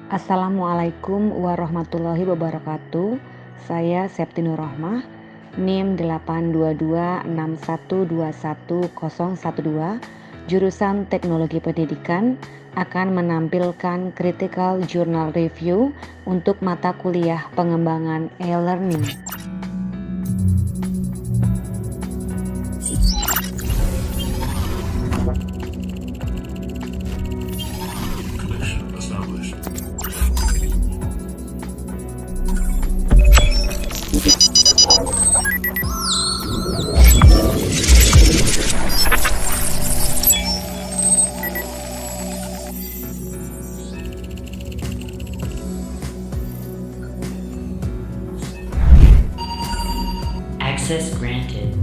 Assalamualaikum warahmatullahi wabarakatuh. Saya Septi Nur Rohmah, NIM 82261211012, jurusan Teknologi Pendidikan, akan menampilkan critical journal review untuk mata kuliah pengembangan e-learning. Access granted.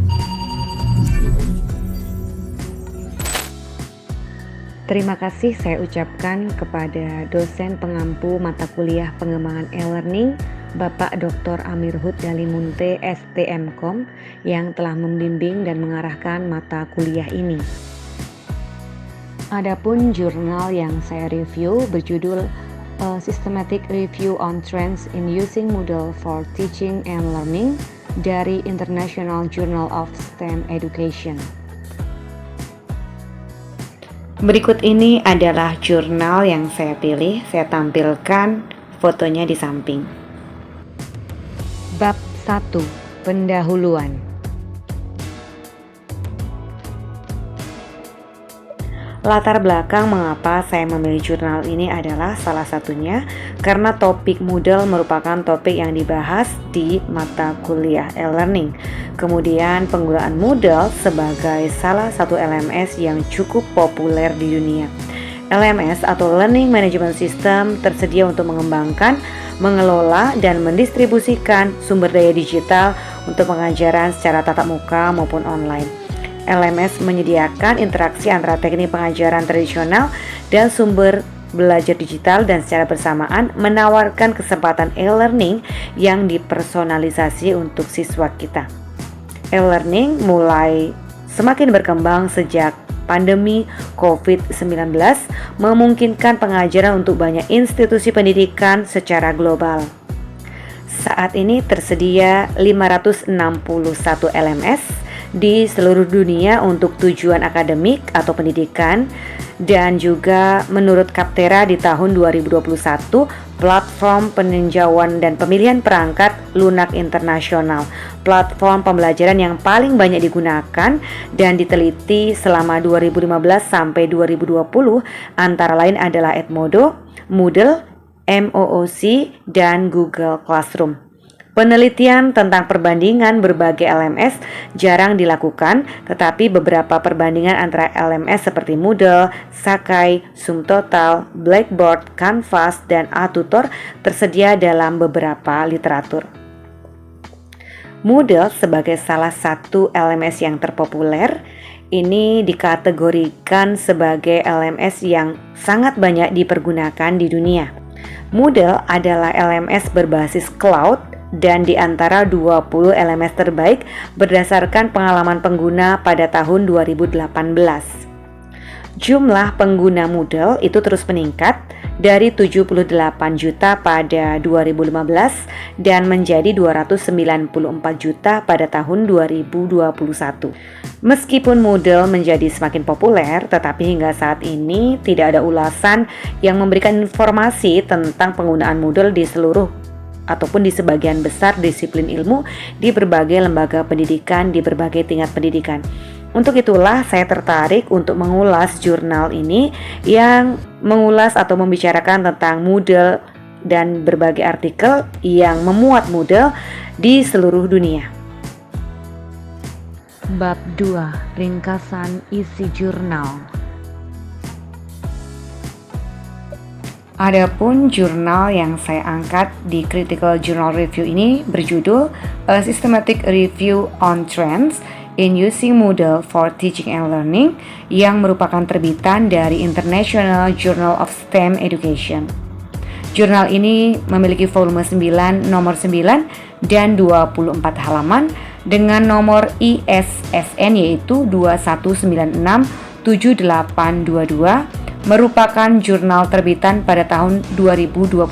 Terima kasih saya ucapkan kepada dosen pengampu mata kuliah pengembangan e-learning Bapak Dr. Amir Hud Dalimunte STMkom yang telah membimbing dan mengarahkan mata kuliah ini. Adapun jurnal yang saya review berjudul A Systematic Review on Trends in Using Moodle for Teaching and Learning dari International Journal of STEM Education. Berikut ini adalah jurnal yang saya pilih. Saya tampilkan fotonya di samping. Bab 1. Pendahuluan. Latar belakang mengapa saya memilih jurnal ini adalah salah satunya karena topik Moodle merupakan topik yang dibahas di mata kuliah e-learning. Kemudian penggunaan Moodle sebagai salah satu LMS yang cukup populer di dunia. LMS atau Learning Management System tersedia untuk mengembangkan, mengelola, dan mendistribusikan sumber daya digital untuk pengajaran secara tatap muka maupun online. LMS menyediakan interaksi antara teknik pengajaran tradisional dan sumber belajar digital dan secara bersamaan menawarkan kesempatan e-learning yang dipersonalisasi untuk siswa kita. E-learning mulai semakin berkembang sejak pandemi COVID-19 memungkinkan pengajaran untuk banyak institusi pendidikan secara global. Saat ini tersedia 561 LMS di seluruh dunia untuk tujuan akademik atau pendidikan, dan juga menurut Capterra di tahun 2021 platform peninjauan dan pemilihan perangkat lunak internasional, platform pembelajaran yang paling banyak digunakan dan diteliti selama 2015 sampai 2020 antara lain adalah Edmodo, Moodle, MOOC, dan Google Classroom. Penelitian tentang perbandingan berbagai LMS jarang dilakukan, tetapi beberapa perbandingan antara LMS seperti Moodle, Sakai, SumTotal, Blackboard, Canvas, dan Atutor tersedia dalam beberapa literatur. Moodle sebagai salah satu LMS yang terpopuler, ini dikategorikan sebagai LMS yang sangat banyak dipergunakan di dunia. Moodle adalah LMS berbasis cloud dan di antara 20 LMS terbaik berdasarkan pengalaman pengguna pada tahun 2018. Jumlah pengguna Moodle itu terus meningkat dari 78 juta pada 2015 dan menjadi 294 juta pada tahun 2021. Meskipun Moodle menjadi semakin populer, tetapi hingga saat ini tidak ada ulasan yang memberikan informasi tentang penggunaan Moodle di seluruh ataupun di sebagian besar disiplin ilmu di berbagai lembaga pendidikan di berbagai tingkat pendidikan. Untuk itulah saya tertarik untuk mengulas jurnal ini yang mengulas atau membicarakan tentang Moodle dan berbagai artikel yang memuat Moodle di seluruh dunia. Bab 2. Ringkasan isi jurnal. Adapun jurnal yang saya angkat di Critical Journal Review ini berjudul A Systematic Review on Trends in Using Moodle for Teaching and Learning yang merupakan terbitan dari International Journal of STEM Education. Jurnal ini memiliki volume 9, nomor 9 dan 24 halaman dengan nomor ISSN yaitu 21967822 merupakan jurnal terbitan pada tahun 2022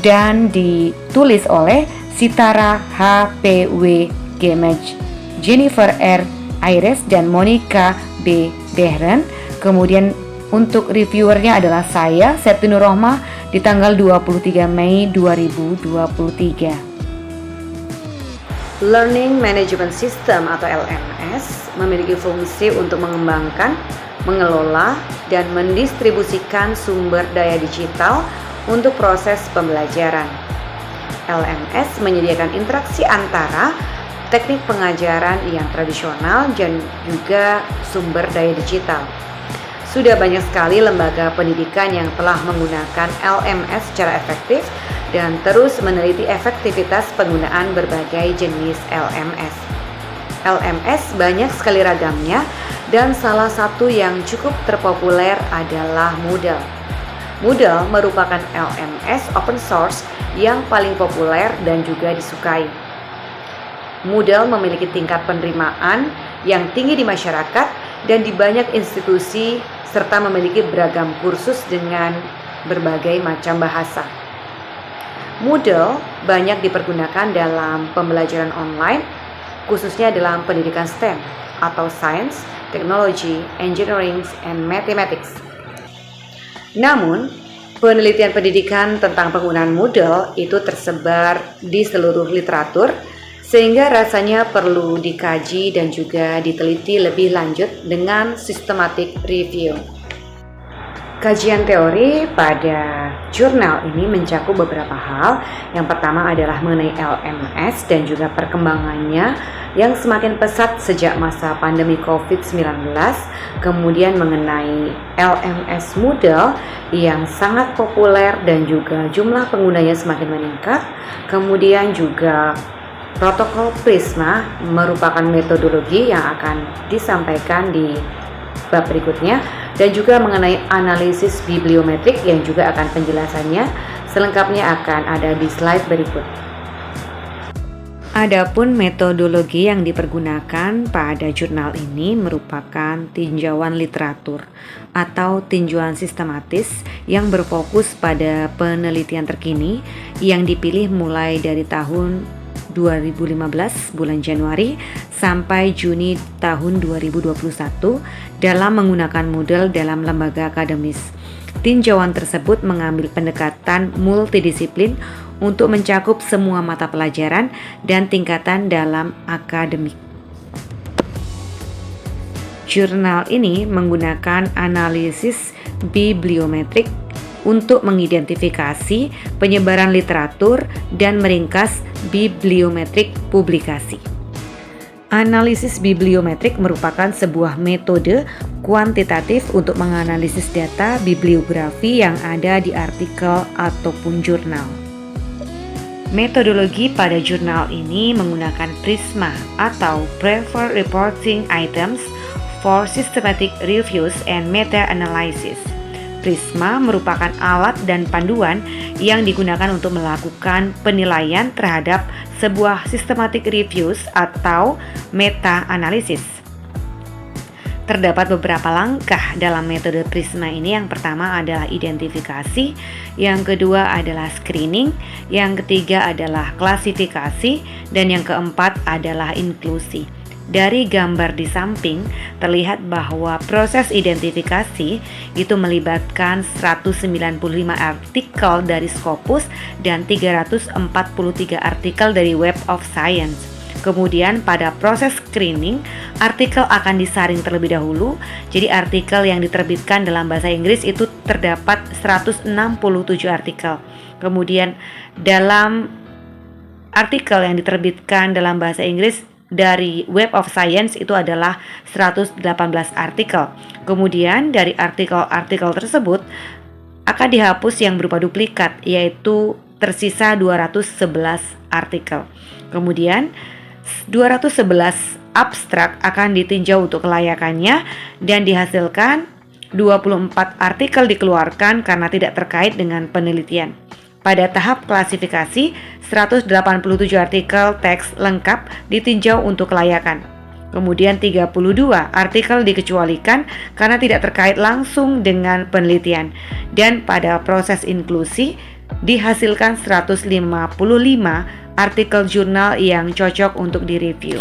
dan ditulis oleh Sitara H.P.W. Gemej, Jennifer R. Ayres, dan Monica B. Dehren. Kemudian untuk reviewernya adalah saya, Septi Nur Rohmah, di tanggal 23 Mei 2023. Learning Management System atau LMS memiliki fungsi untuk mengembangkan, mengelola, dan mendistribusikan sumber daya digital untuk proses pembelajaran. LMS menyediakan interaksi antara teknik pengajaran yang tradisional dan juga sumber daya digital. Sudah banyak sekali lembaga pendidikan yang telah menggunakan LMS secara efektif dan terus meneliti efektivitas penggunaan berbagai jenis LMS. LMS banyak sekali ragamnya dan salah satu yang cukup terpopuler adalah Moodle. Moodle merupakan LMS open source yang paling populer dan juga disukai. Moodle memiliki tingkat penerimaan yang tinggi di masyarakat dan di banyak institusi serta memiliki beragam kursus dengan berbagai macam bahasa. Moodle banyak dipergunakan dalam pembelajaran online, khususnya dalam pendidikan STEM atau Science, Technology, Engineering, and Mathematics. Namun, penelitian pendidikan tentang penggunaan Moodle itu tersebar di seluruh literatur, sehingga rasanya perlu dikaji dan juga diteliti lebih lanjut dengan systematic review. Kajian teori pada jurnal ini mencakup beberapa hal. Yang pertama adalah mengenai LMS dan juga perkembangannya yang semakin pesat sejak masa pandemi COVID-19. Kemudian mengenai LMS Moodle yang sangat populer dan juga jumlah penggunanya semakin meningkat. Kemudian juga protokol Prisma merupakan metodologi yang akan disampaikan di bab berikutnya, dan juga mengenai analisis bibliometrik yang juga akan penjelasannya selengkapnya akan ada di slide berikut. Adapun metodologi yang dipergunakan pada jurnal ini merupakan tinjauan literatur atau tinjauan sistematis yang berfokus pada penelitian terkini yang dipilih mulai dari tahun 2015 bulan Januari sampai Juni tahun 2021 dalam menggunakan Moodle dalam lembaga akademis. Tinjauan tersebut mengambil pendekatan multidisiplin untuk mencakup semua mata pelajaran dan tingkatan dalam akademik. Jurnal ini menggunakan analisis bibliometrik untuk mengidentifikasi penyebaran literatur dan meringkas bibliometrik publikasi. Analisis bibliometrik merupakan sebuah metode kuantitatif untuk menganalisis data bibliografi yang ada di artikel ataupun jurnal. Metodologi pada jurnal ini menggunakan Prisma atau Preferred Reporting Items for Systematic Reviews and Meta-Analysis. Prisma merupakan alat dan panduan yang digunakan untuk melakukan penilaian terhadap sebuah systematic reviews atau meta-analisis. Terdapat beberapa langkah dalam metode Prisma ini. Yang pertama adalah identifikasi, yang kedua adalah screening, yang ketiga adalah klasifikasi, dan yang keempat adalah inklusi. Dari gambar di samping terlihat bahwa proses identifikasi itu melibatkan 195 artikel dari Scopus dan 343 artikel dari Web of Science. Kemudian pada proses screening, artikel akan disaring terlebih dahulu. Jadi artikel yang diterbitkan dalam bahasa Inggris itu terdapat 167 artikel. Kemudian dalam artikel yang diterbitkan dalam bahasa Inggris dari Web of Science itu adalah 118 artikel. Kemudian dari artikel-artikel tersebut akan dihapus yang berupa duplikat, yaitu tersisa 211 artikel. Kemudian 211 abstrak akan ditinjau untuk kelayakannya dan dihasilkan 24 artikel dikeluarkan karena tidak terkait dengan penelitian. Pada tahap klasifikasi, 187 artikel teks lengkap ditinjau untuk kelayakan. Kemudian 32 artikel dikecualikan karena tidak terkait langsung dengan penelitian. Dan pada proses inklusi dihasilkan 155 artikel jurnal yang cocok untuk direview.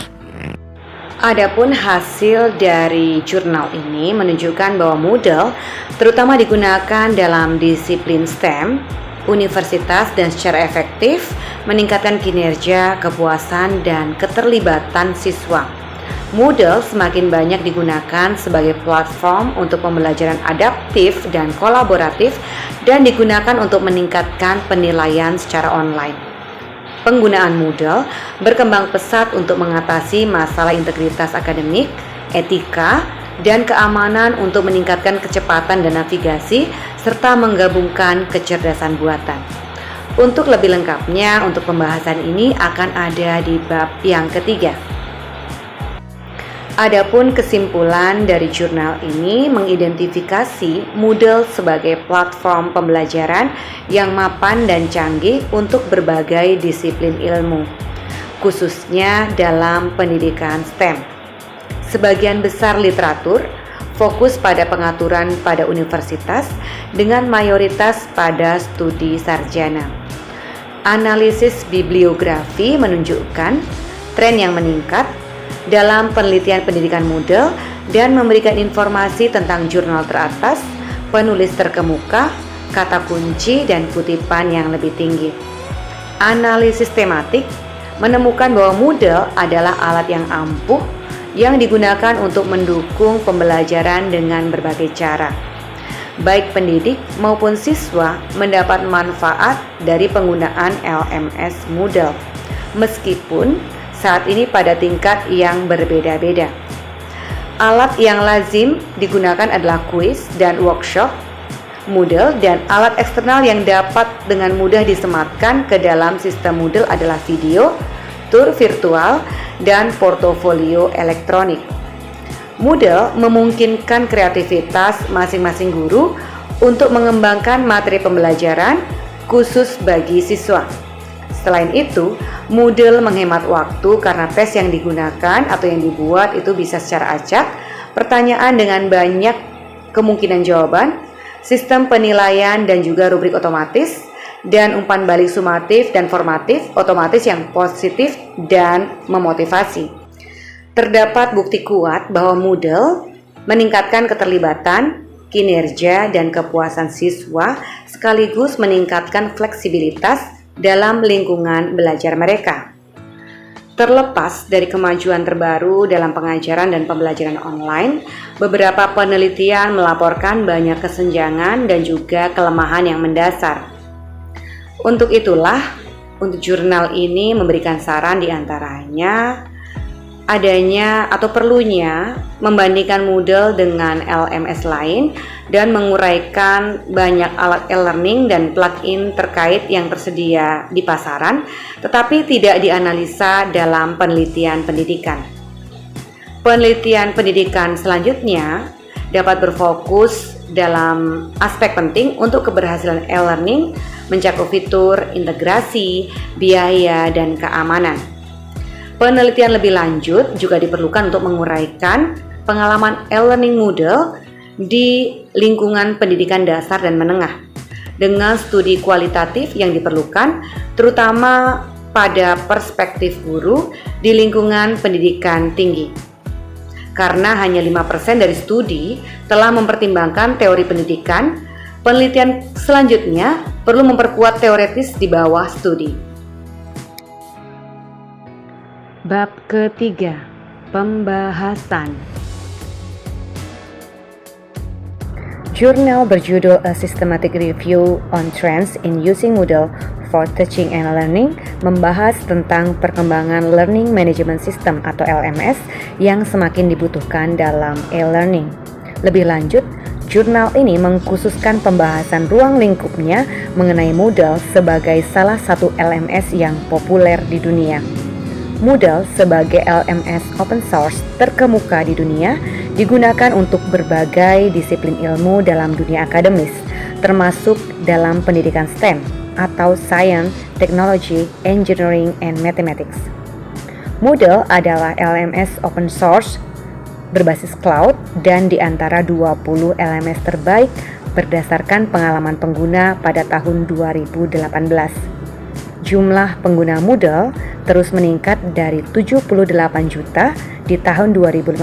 Adapun hasil dari jurnal ini menunjukkan bahwa Moodle terutama digunakan dalam disiplin STEM, universitas, dan secara efektif meningkatkan kinerja, kepuasan, dan keterlibatan siswa. Moodle semakin banyak digunakan sebagai platform untuk pembelajaran adaptif dan kolaboratif dan digunakan untuk meningkatkan penilaian secara online. Penggunaan Moodle berkembang pesat untuk mengatasi masalah integritas akademik, etika, dan keamanan untuk meningkatkan kecepatan dan navigasi serta menggabungkan kecerdasan buatan. Untuk lebih lengkapnya, untuk pembahasan ini akan ada di bab yang ketiga. Adapun kesimpulan dari jurnal ini mengidentifikasi Moodle sebagai platform pembelajaran yang mapan dan canggih untuk berbagai disiplin ilmu, khususnya dalam pendidikan STEM. Sebagian besar literatur fokus pada pengaturan pada universitas dengan mayoritas pada studi sarjana. Analisis bibliografi menunjukkan tren yang meningkat dalam penelitian pendidikan Moodle dan memberikan informasi tentang jurnal teratas, penulis terkemuka, kata kunci, dan kutipan yang lebih tinggi. Analisis tematik menemukan bahwa Moodle adalah alat yang ampuh yang digunakan untuk mendukung pembelajaran dengan berbagai cara. Baik pendidik maupun siswa mendapat manfaat dari penggunaan LMS Moodle, meskipun saat ini pada tingkat yang berbeda-beda. Alat yang lazim digunakan adalah kuis dan workshop Moodle, dan alat eksternal yang dapat dengan mudah disematkan ke dalam sistem Moodle adalah video, tur virtual, dan portofolio elektronik. Moodle memungkinkan kreativitas masing-masing guru untuk mengembangkan materi pembelajaran khusus bagi siswa. Selain itu, Moodle menghemat waktu karena tes yang digunakan atau yang dibuat itu bisa secara acak, pertanyaan dengan banyak kemungkinan jawaban, sistem penilaian dan juga rubrik otomatis, dan umpan balik sumatif dan formatif otomatis yang positif dan memotivasi. Terdapat bukti kuat bahwa Moodle meningkatkan keterlibatan, kinerja, dan kepuasan siswa sekaligus meningkatkan fleksibilitas dalam lingkungan belajar mereka. Terlepas dari kemajuan terbaru dalam pengajaran dan pembelajaran online, beberapa penelitian melaporkan banyak kesenjangan dan juga kelemahan yang mendasar. Untuk itulah, untuk jurnal ini memberikan saran diantaranya adanya atau perlunya membandingkan Moodle dengan LMS lain dan menguraikan banyak alat e-learning dan plugin terkait yang tersedia di pasaran, tetapi tidak dianalisa dalam penelitian pendidikan. Penelitian pendidikan selanjutnya dapat berfokus dalam aspek penting untuk keberhasilan e-learning, mencakup fitur, integrasi, biaya, dan keamanan. Penelitian lebih lanjut juga diperlukan untuk menguraikan pengalaman e-learning Moodle di lingkungan pendidikan dasar dan menengah dengan studi kualitatif yang diperlukan terutama pada perspektif guru di lingkungan pendidikan tinggi. Karena hanya 5% dari studi telah mempertimbangkan teori pendidikan, penelitian selanjutnya perlu memperkuat teoretis di bawah studi. Bab ketiga, pembahasan. Jurnal berjudul A Systematic Review on Trends in Using Moodle for Teaching and Learning membahas tentang perkembangan Learning Management System atau LMS yang semakin dibutuhkan dalam e-learning. Lebih lanjut, jurnal ini mengkhususkan pembahasan ruang lingkupnya mengenai Moodle sebagai salah satu LMS yang populer di dunia. Moodle sebagai LMS open source terkemuka di dunia digunakan untuk berbagai disiplin ilmu dalam dunia akademis, termasuk dalam pendidikan STEM atau Science, Technology, Engineering, and Mathematics. Moodle adalah LMS open source berbasis cloud dan di antara 20 LMS terbaik berdasarkan pengalaman pengguna pada tahun 2018. Jumlah pengguna Moodle terus meningkat dari 78 juta di tahun 2015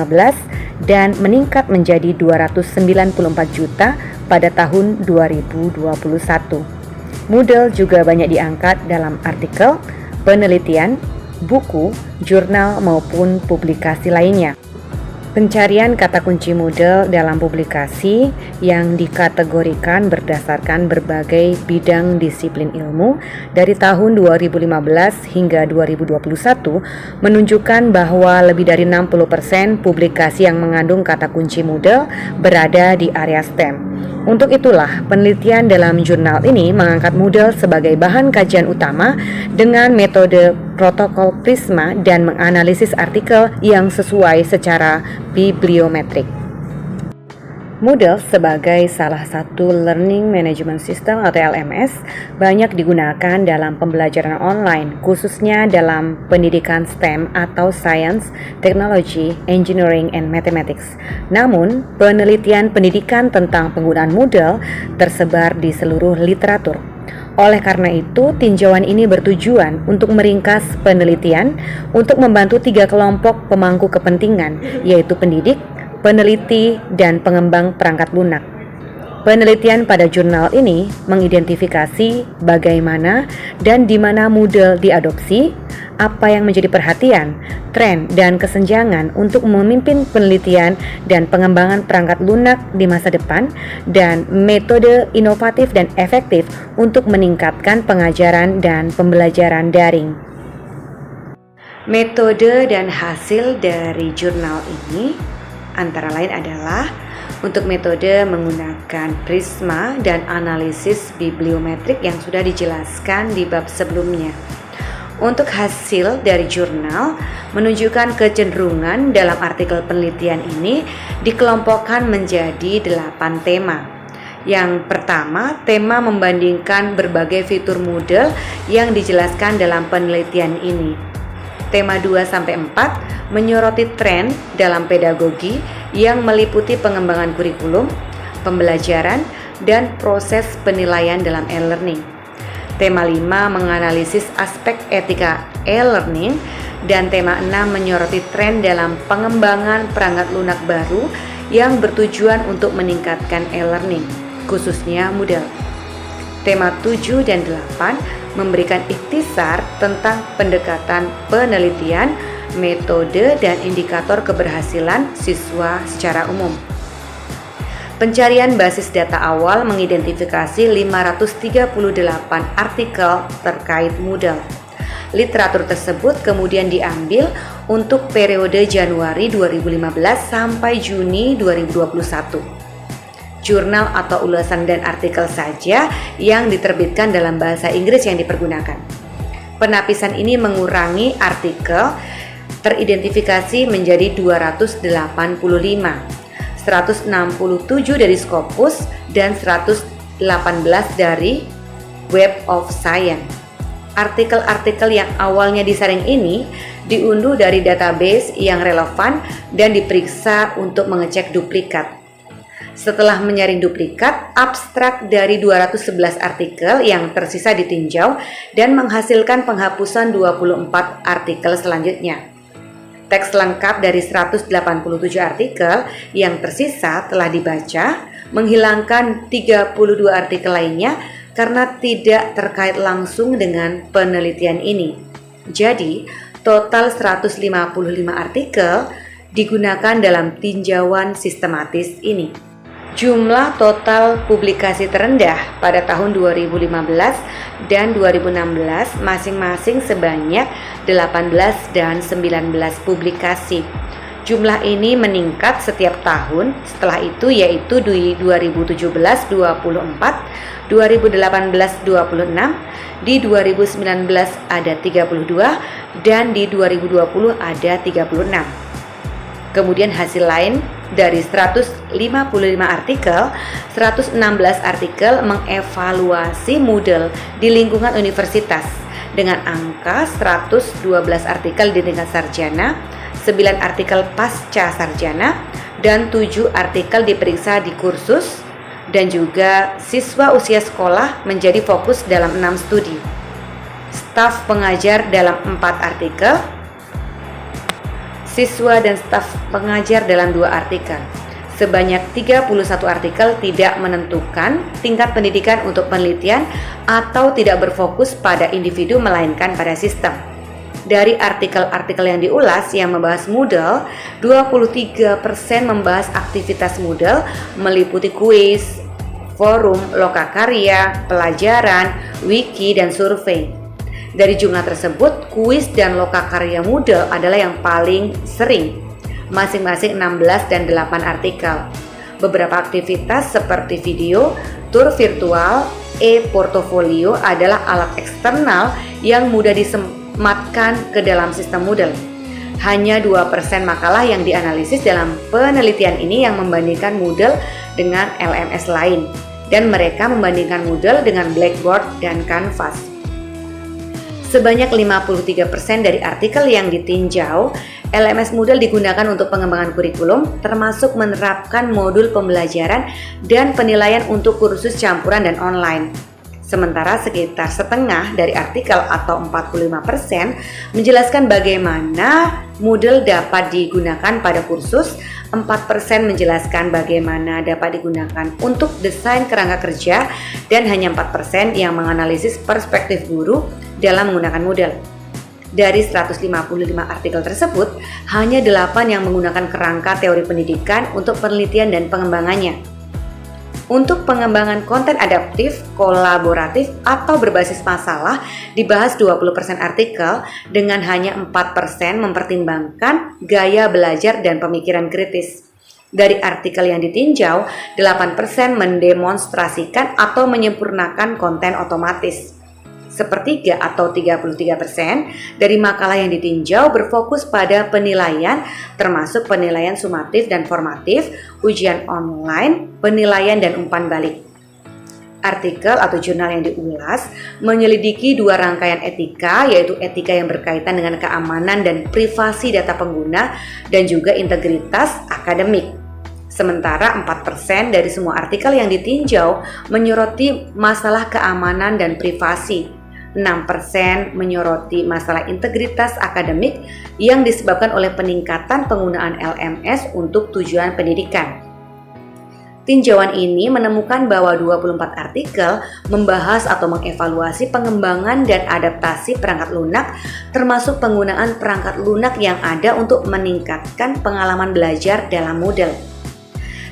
dan meningkat menjadi 294 juta pada tahun 2021. Moodle juga banyak diangkat dalam artikel, penelitian, buku, jurnal maupun publikasi lainnya. Pencarian kata kunci Moodle dalam publikasi yang dikategorikan berdasarkan berbagai bidang disiplin ilmu dari tahun 2015 hingga 2021 menunjukkan bahwa lebih dari 60% publikasi yang mengandung kata kunci Moodle berada di area STEM. Untuk itulah, penelitian dalam jurnal ini mengangkat Moodle sebagai bahan kajian utama dengan metode protokol Prisma dan menganalisis artikel yang sesuai secara bibliometrik. Moodle sebagai salah satu Learning Management System atau LMS banyak digunakan dalam pembelajaran online, khususnya dalam pendidikan STEM atau Science, Technology, Engineering, and Mathematics. Namun, penelitian pendidikan tentang penggunaan Moodle tersebar di seluruh literatur. Oleh karena itu, tinjauan ini bertujuan untuk meringkas penelitian untuk membantu 3 kelompok pemangku kepentingan, yaitu pendidik, peneliti, dan pengembang perangkat lunak. Penelitian pada jurnal ini mengidentifikasi bagaimana dan di mana Moodle diadopsi, apa yang menjadi perhatian, tren, dan kesenjangan untuk memimpin penelitian dan pengembangan perangkat lunak di masa depan, dan metode inovatif dan efektif untuk meningkatkan pengajaran dan pembelajaran daring. Metode dan hasil dari jurnal ini antara lain adalah untuk metode menggunakan Prisma dan analisis bibliometrik yang sudah dijelaskan di bab sebelumnya. Untuk hasil dari jurnal menunjukkan kecenderungan dalam artikel penelitian ini dikelompokkan menjadi 8 tema. Yang pertama, tema membandingkan berbagai fitur Moodle yang dijelaskan dalam penelitian ini. Tema 2-4 menyoroti tren dalam pedagogi yang meliputi pengembangan kurikulum, pembelajaran, dan proses penilaian dalam e-learning. Tema 5 menganalisis aspek etika e-learning, dan tema 6 menyoroti tren dalam pengembangan perangkat lunak baru yang bertujuan untuk meningkatkan e-learning, khususnya Moodle. Tema 7 dan 8 memberikan ikhtisar tentang pendekatan penelitian, metode, dan indikator keberhasilan siswa secara umum. Pencarian basis data awal mengidentifikasi 538 artikel terkait Moodle. Literatur tersebut kemudian diambil untuk periode Januari 2015 sampai Juni 2021. Jurnal atau ulasan dan artikel saja yang diterbitkan dalam bahasa Inggris yang dipergunakan. Penapisan ini mengurangi artikel teridentifikasi menjadi 285, 167 dari Scopus dan 118 dari Web of Science. Artikel-artikel yang awalnya disaring ini diunduh dari database yang relevan dan diperiksa untuk mengecek duplikat. Setelah menyaring duplikat, abstrak dari 211 artikel yang tersisa ditinjau dan menghasilkan penghapusan 24 artikel selanjutnya. Teks lengkap dari 187 artikel yang tersisa telah dibaca, menghilangkan 32 artikel lainnya karena tidak terkait langsung dengan penelitian ini. Jadi, total 155 artikel digunakan dalam tinjauan sistematis ini. Jumlah total publikasi terendah pada tahun 2015 dan 2016 masing-masing sebanyak 18 dan 19 publikasi. Jumlah ini meningkat setiap tahun setelah itu, yaitu di 2017 24, 2018 26, di 2019 ada 32, dan di 2020 ada 36. Kemudian hasil lain dari 155 artikel, 116 artikel mengevaluasi Moodle di lingkungan universitas dengan angka 112 artikel di tingkat sarjana, 9 artikel pasca sarjana, dan 7 artikel diperiksa di kursus, dan juga siswa usia sekolah menjadi fokus dalam 6 studi. Staf pengajar dalam 4 artikel, siswa dan staf pengajar dalam 2 artikel. Sebanyak 31 artikel tidak menentukan tingkat pendidikan untuk penelitian atau tidak berfokus pada individu melainkan pada sistem. Dari artikel-artikel yang diulas yang membahas Moodle, 23% membahas aktivitas Moodle meliputi kuis, forum, lokakarya, pelajaran, wiki, dan survei. Dari jumlah tersebut, kuis dan lokakarya Moodle adalah yang paling sering, masing-masing 16 dan 8 artikel. Beberapa aktivitas seperti video, tur virtual, e-portofolio adalah alat eksternal yang mudah disematkan ke dalam sistem Moodle. Hanya 2% makalah yang dianalisis dalam penelitian ini yang membandingkan Moodle dengan LMS lain, dan mereka membandingkan Moodle dengan Blackboard dan Canvas. Sebanyak 53% dari artikel yang ditinjau, LMS Moodle digunakan untuk pengembangan kurikulum, termasuk menerapkan modul pembelajaran dan penilaian untuk kursus campuran dan online. Sementara sekitar setengah dari artikel atau 45% menjelaskan bagaimana Moodle dapat digunakan pada kursus, 4% menjelaskan bagaimana dapat digunakan untuk desain kerangka kerja, dan hanya 4% yang menganalisis perspektif guru dalam menggunakan Moodle. Dari 155 artikel tersebut, hanya 8 yang menggunakan kerangka teori pendidikan untuk penelitian dan pengembangannya. Untuk pengembangan konten adaptif, kolaboratif, atau berbasis masalah dibahas 20% artikel, dengan hanya 4% mempertimbangkan gaya belajar dan pemikiran kritis. Dari artikel yang ditinjau, 8% mendemonstrasikan atau menyempurnakan konten otomatis. Sepertiga atau 33% dari makalah yang ditinjau berfokus pada penilaian, termasuk penilaian sumatif dan formatif, ujian online, penilaian, dan umpan balik. Artikel atau jurnal yang diulas menyelidiki 2 rangkaian etika, yaitu etika yang berkaitan dengan keamanan dan privasi data pengguna, dan juga integritas akademik. Sementara 4% dari semua artikel yang ditinjau menyoroti masalah keamanan dan privasi. 6% menyoroti masalah integritas akademik yang disebabkan oleh peningkatan penggunaan LMS untuk tujuan pendidikan. Tinjauan ini menemukan bahwa 24 artikel membahas atau mengevaluasi pengembangan dan adaptasi perangkat lunak, termasuk penggunaan perangkat lunak yang ada untuk meningkatkan pengalaman belajar dalam Moodle.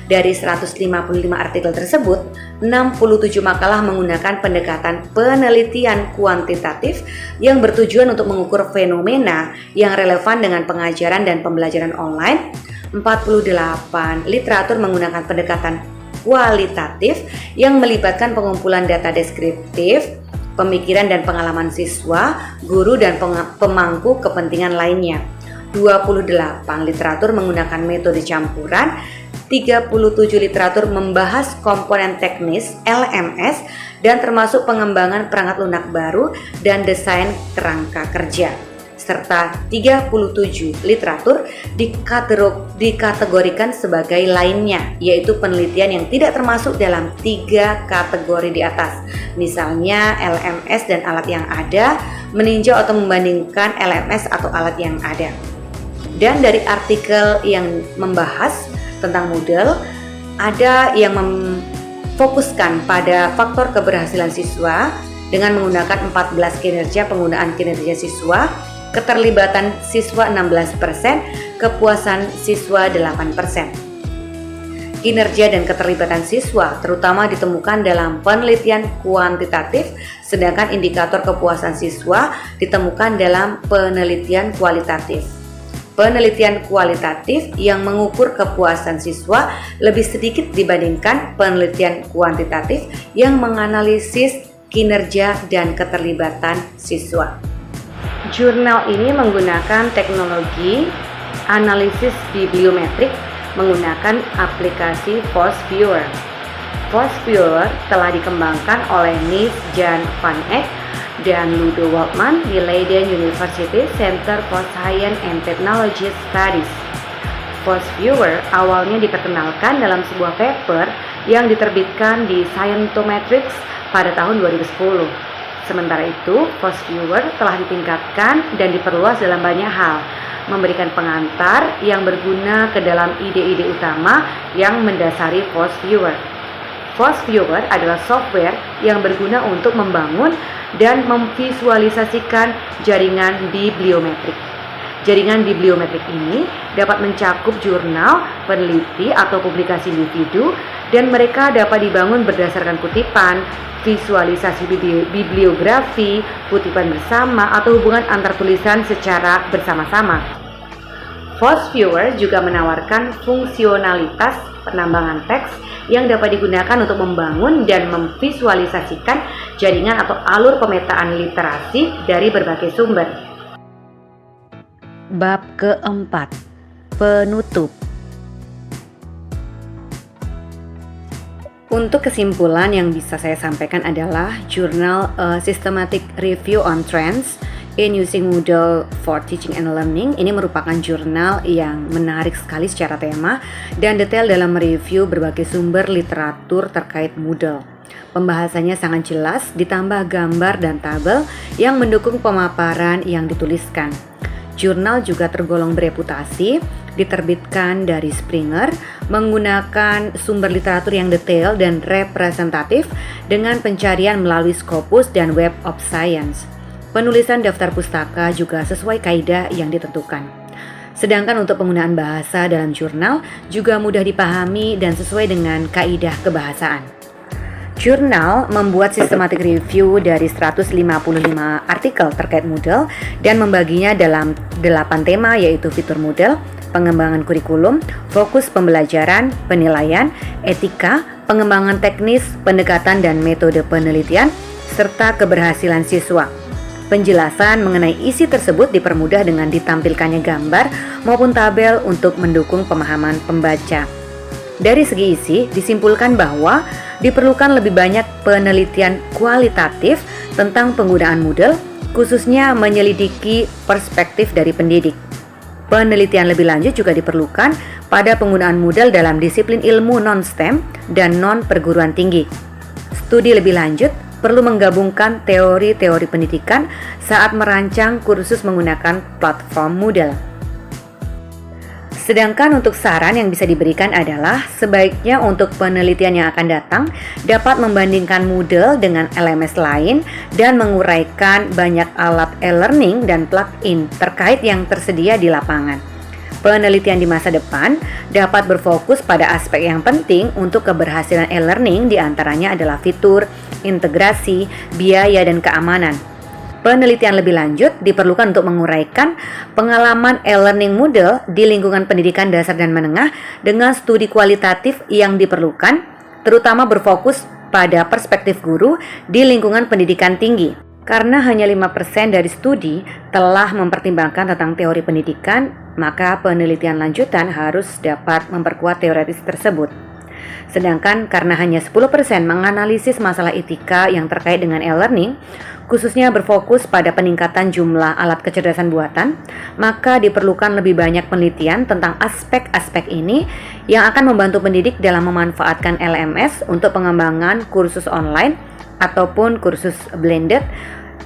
Dari 155 artikel tersebut, 67 makalah menggunakan pendekatan penelitian kuantitatif yang bertujuan untuk mengukur fenomena yang relevan dengan pengajaran dan pembelajaran online. 48 literatur menggunakan pendekatan kualitatif yang melibatkan pengumpulan data deskriptif, pemikiran dan pengalaman siswa, guru, dan pemangku kepentingan lainnya. 28 literatur menggunakan metode campuran, 37 literatur membahas komponen teknis LMS dan termasuk pengembangan perangkat lunak baru dan desain kerangka kerja, serta 37 literatur dikategorikan sebagai lainnya, yaitu penelitian yang tidak termasuk dalam 3 kategori di atas, misalnya LMS dan alat yang ada, meninjau atau membandingkan LMS atau alat yang ada. Dan dari artikel yang membahas tentang Moodle, ada yang memfokuskan pada faktor keberhasilan siswa dengan menggunakan 14 penggunaan kinerja siswa, keterlibatan siswa 16%, kepuasan siswa 8%. Kinerja dan keterlibatan siswa terutama ditemukan dalam penelitian kuantitatif, sedangkan indikator kepuasan siswa ditemukan dalam penelitian kualitatif. Penelitian kualitatif yang mengukur kepuasan siswa lebih sedikit dibandingkan penelitian kuantitatif yang menganalisis kinerja dan keterlibatan siswa. Jurnal ini menggunakan teknologi analisis bibliometrik menggunakan aplikasi Force Viewer. Force Viewer telah dikembangkan oleh Nis Jan van Eck dan Ludo Waldman di Leiden University Center for Science and Technology Studies. Post Viewer awalnya diperkenalkan dalam sebuah paper yang diterbitkan di Scientometrics pada tahun 2010. Sementara itu, Post Viewer telah ditingkatkan dan diperluas dalam banyak hal, memberikan pengantar yang berguna ke dalam ide-ide utama yang mendasari Post Viewer. Post Viewer adalah software yang berguna untuk membangun dan memvisualisasikan jaringan bibliometrik. Jaringan bibliometrik ini dapat mencakup jurnal, peneliti, atau publikasi individu, dan mereka dapat dibangun berdasarkan kutipan, visualisasi bibliografi, kutipan bersama, atau hubungan antar tulisan secara bersama-sama. Post Viewer juga menawarkan fungsionalitas penambangan teks yang dapat digunakan untuk membangun dan memvisualisasikan jaringan atau alur pemetaan literasi dari berbagai sumber. Bab keempat, penutup. Untuk kesimpulan yang bisa saya sampaikan adalah jurnal A Systematic Review on Trends in Using Moodle for Teaching and Learning ini merupakan jurnal yang menarik sekali secara tema dan detail dalam mereview berbagai sumber literatur terkait Moodle. Pembahasannya sangat jelas, ditambah gambar dan tabel yang mendukung pemaparan yang dituliskan. Jurnal juga tergolong bereputasi, diterbitkan dari Springer, menggunakan sumber literatur yang detail dan representatif dengan pencarian melalui Scopus dan Web of Science. Penulisan daftar pustaka juga sesuai kaidah yang ditentukan. Sedangkan untuk penggunaan bahasa dalam jurnal juga mudah dipahami dan sesuai dengan kaidah kebahasaan. Jurnal membuat systematic review dari 155 artikel terkait Moodle dan membaginya dalam 8 tema, yaitu fitur Moodle, pengembangan kurikulum, fokus pembelajaran, penilaian, etika, pengembangan teknis, pendekatan dan metode penelitian, serta keberhasilan siswa. Penjelasan mengenai isi tersebut dipermudah dengan ditampilkannya gambar maupun tabel untuk mendukung pemahaman pembaca. Dari segi isi, disimpulkan bahwa diperlukan lebih banyak penelitian kualitatif tentang penggunaan Moodle, khususnya menyelidiki perspektif dari pendidik. Penelitian lebih lanjut juga diperlukan pada penggunaan Moodle dalam disiplin ilmu non-STEM dan non-perguruan tinggi. Studi lebih lanjut perlu menggabungkan teori-teori pendidikan saat merancang kursus menggunakan platform Moodle. Sedangkan untuk saran yang bisa diberikan adalah sebaiknya untuk penelitian yang akan datang dapat membandingkan Moodle dengan LMS lain dan menguraikan banyak alat e-learning dan plugin terkait yang tersedia di lapangan. Penelitian di masa depan dapat berfokus pada aspek yang penting untuk keberhasilan e-learning, diantaranya adalah fitur, integrasi, biaya, dan keamanan. Penelitian lebih lanjut diperlukan untuk menguraikan pengalaman e-learning Moodle di lingkungan pendidikan dasar dan menengah dengan studi kualitatif yang diperlukan, terutama berfokus pada perspektif guru di lingkungan pendidikan tinggi. Karena hanya 5% dari studi telah mempertimbangkan tentang teori pendidikan, maka penelitian lanjutan harus dapat memperkuat teoritis tersebut. Sedangkan karena hanya 10% menganalisis masalah etika yang terkait dengan e-learning, khususnya berfokus pada peningkatan jumlah alat kecerdasan buatan, maka diperlukan lebih banyak penelitian tentang aspek-aspek ini yang akan membantu pendidik dalam memanfaatkan LMS untuk pengembangan kursus online ataupun kursus blended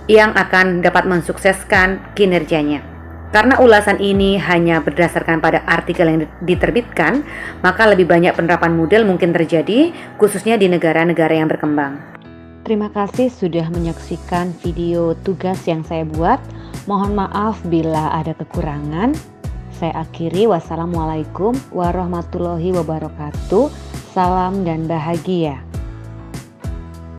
yang akan dapat mensukseskan kinerjanya. Karena ulasan ini hanya berdasarkan pada artikel yang diterbitkan, maka lebih banyak penerapan Moodle mungkin terjadi, khususnya di negara-negara yang berkembang. Terima kasih sudah menyaksikan video tugas yang saya buat. Mohon maaf bila ada kekurangan. Saya akhiri, wassalamualaikum warahmatullahi wabarakatuh. Salam dan bahagia.